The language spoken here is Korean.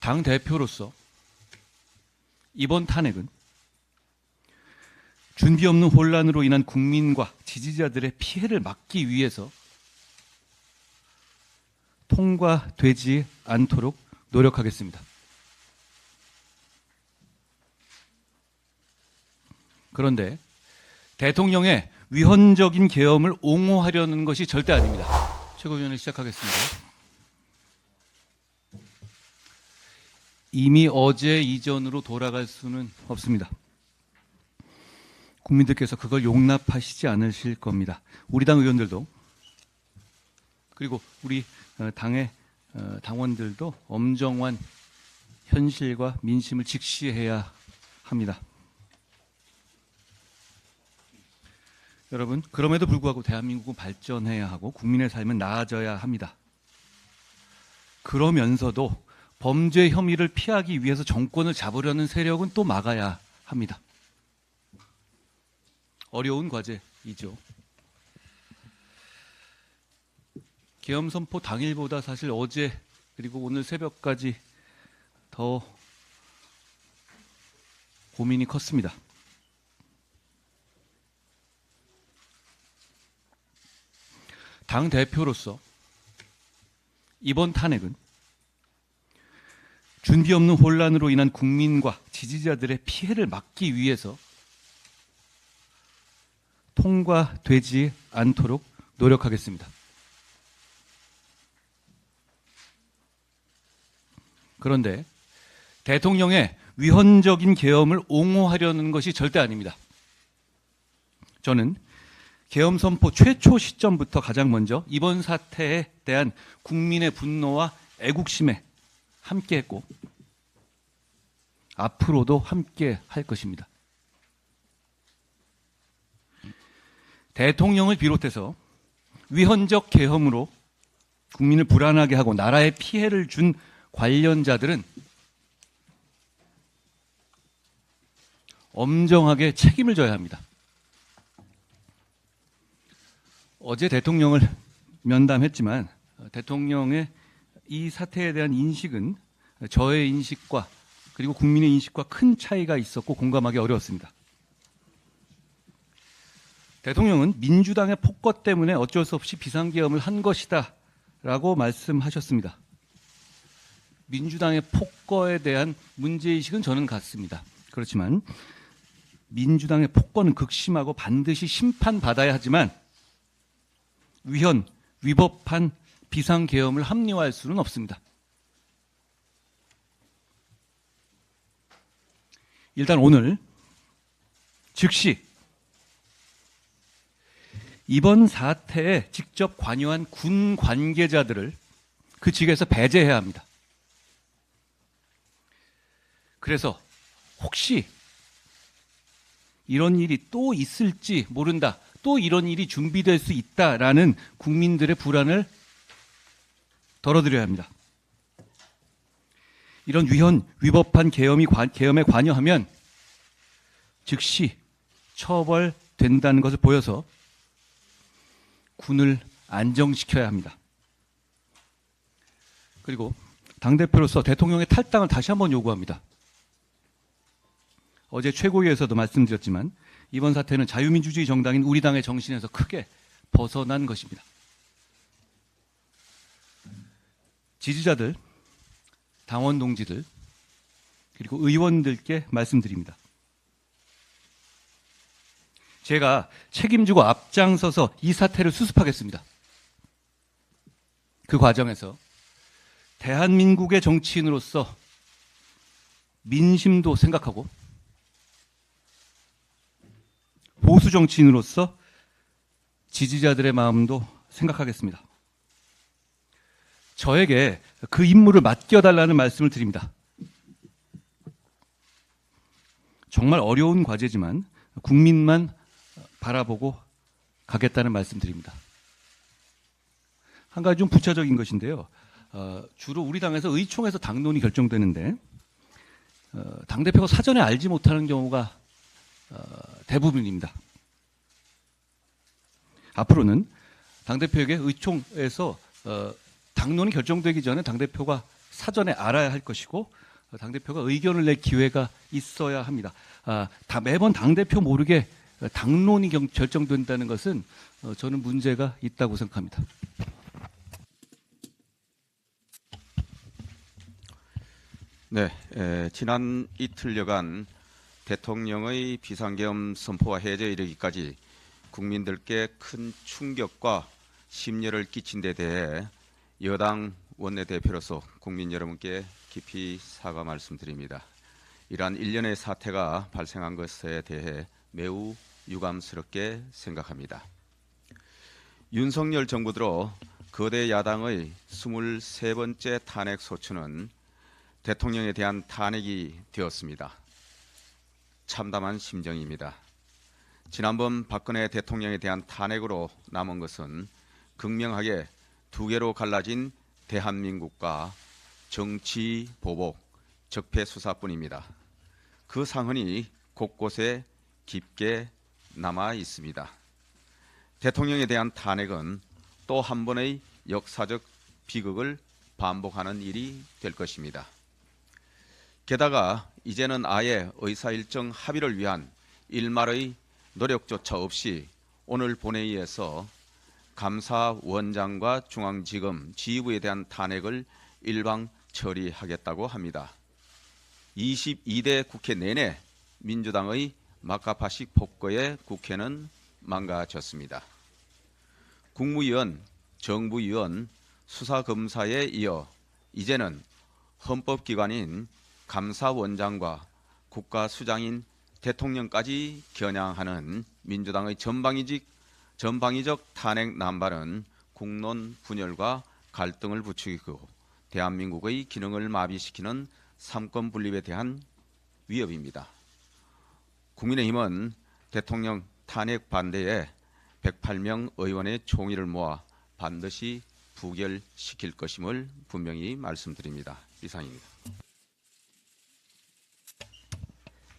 당 대표로서 이번 탄핵은 준비 없는 혼란으로 인한 국민과 지지자들의 피해를 막기 위해서 통과되지 않도록 노력하겠습니다. 그런데 대통령의 위헌적인 계엄을 옹호하려는 것이 절대 아닙니다. 최고위원을 시작하겠습니다. 이미 어제 이전으로 돌아갈 수는 없습니다. 국민들께서 그걸 용납하시지 않으실 겁니다. 우리 당 의원들도 그리고 우리 당의 당원들도 엄정한 현실과 민심을 직시해야 합니다. 여러분, 그럼에도 불구하고 대한민국은 발전해야 하고 국민의 삶은 나아져야 합니다. 그러면서도 범죄 혐의를 피하기 위해서 정권을 잡으려는 세력은 또 막아야 합니다. 어려운 과제이죠. 계엄 선포 당일보다 사실 어제 그리고 오늘 새벽까지 더 고민이 컸습니다. 당 대표로서 이번 탄핵은 준비 없는 혼란으로 인한 국민과 지지자들의 피해를 막기 위해서 통과되지 않도록 노력하겠습니다. 그런데 대통령의 위헌적인 계엄을 옹호하려는 것이 절대 아닙니다. 저는 계엄 선포 최초 시점부터 가장 먼저 이번 사태에 대한 국민의 분노와 애국심에 함께했고 앞으로도 함께 할 것입니다. 대통령을 비롯해서 위헌적 계엄으로 국민을 불안하게 하고 나라에 피해를 준 관련자들은 엄정하게 책임을 져야 합니다. 어제 대통령을 면담했지만 대통령의 이 사태에 대한 인식은 저의 인식과 그리고 국민의 인식과 큰 차이가 있었고 공감하기 어려웠습니다. 대통령은 민주당의 폭거 때문에 어쩔 수 없이 비상계엄을 한 것이다 라고 말씀하셨습니다. 민주당의 폭거에 대한 문제의식은 저는 같습니다. 그렇지만 민주당의 폭거는 극심하고 반드시 심판받아야 하지만 위헌, 위법한 비상계엄을 합리화할 수는 없습니다. 일단 오늘 즉시 이번 사태에 직접 관여한 군 관계자들을 그 직에서 배제해야 합니다. 그래서 혹시 이런 일이 또 있을지 모른다, 또 이런 일이 준비될 수 있다라는 국민들의 불안을 덜어드려야 합니다. 이런 위헌, 위법한 계엄에 관여하면 즉시 처벌된다는 것을 보여서 군을 안정시켜야 합니다. 그리고 당대표로서 대통령의 탈당을 다시 한번 요구합니다. 어제 최고위에서도 말씀드렸지만 이번 사태는 자유민주주의 정당인 우리 당의 정신에서 크게 벗어난 것입니다. 지지자들, 당원 동지들, 그리고 의원들께 말씀드립니다. 제가 책임지고 앞장서서 이 사태를 수습하겠습니다. 그 과정에서 대한민국의 정치인으로서 민심도 생각하고 보수 정치인으로서 지지자들의 마음도 생각하겠습니다. 저에게 그 임무를 맡겨달라는 말씀을 드립니다. 정말 어려운 과제지만 국민만 바라보고 가겠다는 말씀 드립니다. 한 가지 좀 부차적인 것인데요. 주로 우리 당에서 의총에서 당론이 결정되는데 당대표가 사전에 알지 못하는 경우가 대부분입니다. 앞으로는 당대표에게 의총에서 당론이 결정되기 전에 당대표가 사전에 알아야 할 것이고 당대표가 의견을 낼 기회가 있어야 합니다. 매번 당대표 모르게 당론이 결정된다는 것은 저는 문제가 있다고 생각합니다. 네, 지난 이틀여간 대통령의 비상계엄 선포와 해제에 이르기까지 국민들께 큰 충격과 심려를 끼친 데 대해 여당 원내대표로서 국민 여러분께 깊이 사과 말씀드립니다. 이러한 일련의 사태가 발생한 것에 대해 매우 유감스럽게 생각합니다. 윤석열 정부 들어 거대 야당의 23번째 탄핵 소추는 대통령에 대한 탄핵이 되었습니다. 참담한 심정입니다. 지난번 박근혜 대통령에 대한 탄핵으로 남은 것은 극명하게 두 개로 갈라진 대한민국과 정치 보복, 적폐 수사뿐입니다. 그 상흔이 곳곳에 깊게 남아 있습니다. 대통령에 대한 탄핵은 또 한 번의 역사적 비극을 반복하는 일이 될 것입니다. 게다가 이제는 아예 의사일정 합의를 위한 일말의 노력조차 없이 오늘 본회의에서 감사원장과 중앙지검 지휘부에 대한 탄핵을 일방 처리하겠다고 합니다. 22대 국회 내내 민주당의 막가파식 폭거에 국회는 망가졌습니다. 국무위원, 정부위원, 수사검사에 이어 이제는 헌법기관인 감사원장과 국가수장인 대통령까지 겨냥하는 민주당의 전방위적 탄핵 남발은 국론 분열과 갈등을 부추기고 대한민국의 기능을 마비시키는 삼권 분립에 대한 위협입니다. 국민의힘은 대통령 탄핵 반대에 108명 의원의 총의를 모아 반드시 부결시킬 것임을 분명히 말씀드립니다. 이상입니다.